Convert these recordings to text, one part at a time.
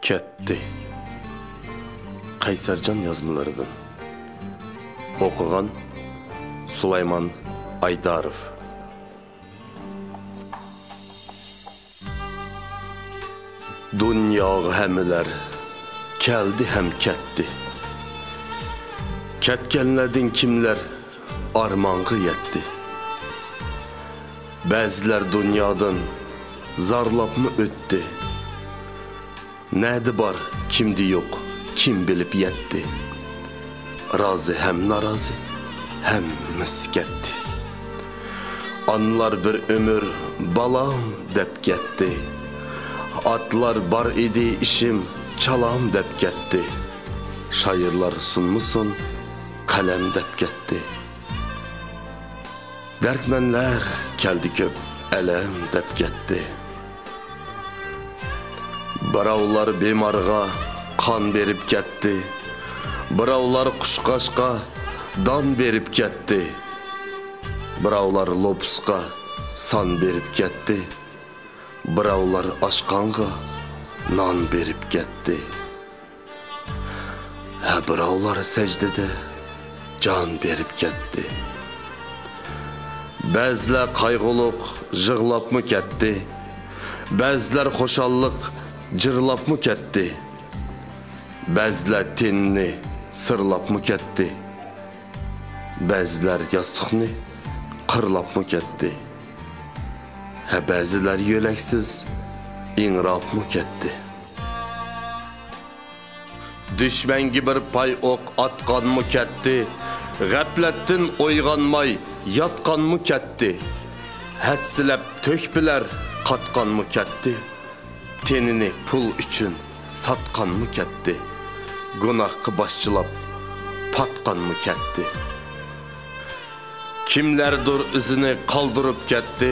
Ketdi. Qaysarjon yozmalaridan. O'qigan Sulaymon Aydarov. Dunyoga hamilar keldi ham ketdi. Ketganlardan kimlar armonga yetdi. Ba'zilar dunyodan zarlapmı o'tdi. Nedi bor, kimdi yo'q, kim bilib yetdi. Razı hem narazı, hem misketdi. Anlar bir ömür balam deb ketdi. Atlar bar idi işim çalam deb ketdi. Şairlar sunmusun kalem deb ketdi. Dertmenler keldi köp elem deb ketdi. Birovlar bemarga qon berib ketdi. Birovlar qushqashqa don berib ketdi. Birovlar lopusqa son berib ketdi. Birovlar oshqonga non berib ketdi. Ha birovlar sajdada jon berib ketdi. Ba'zilar qayg'uluq yig'labmı ketdi. Ba'zilar xo'shalliq jırlapmı ketdi. Ba'zilar tenni sırlapmı ketdi. Ba'zilar yostiqni qirlapmı ketdi. Ha ba'zilar yo'laksiz ingrapmı ketdi. Düşmanga bir pay o'q atqanmı ketdi. G'aflatdan o'yg'onmay yotqanmı ketdi. Hassilab to'kpilar qatqanmı ketdi. Tenini pul üçün satqanmı ketdi. Gunohga boshchilab patqanmı ketdi. Kimlerdir izini qoldirib ketdi.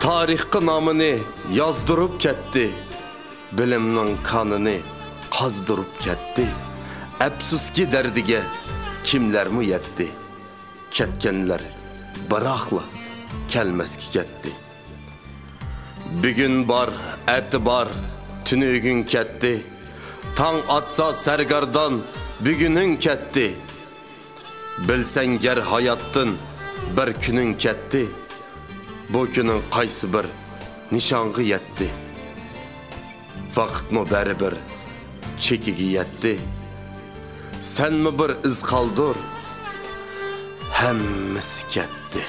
Tarixga nomini yozdirib ketdi. Bilimning qonini qazdirib ketdi. Afsuski dardiga kimlermi yetdi. Ketganlar biroqla kelmasga ketdi. Bugün bar, eti bar, tünügün ketdi. Tang atsa sergardan bugünün ketdi. Bilsen ger hayattin bir günün ketdi. Bu günün qaysı bir nişangı yetti. Vaqt mı baribir çekigi yetti. Sen mi bir iz qaldır? Hemmisi ketdi.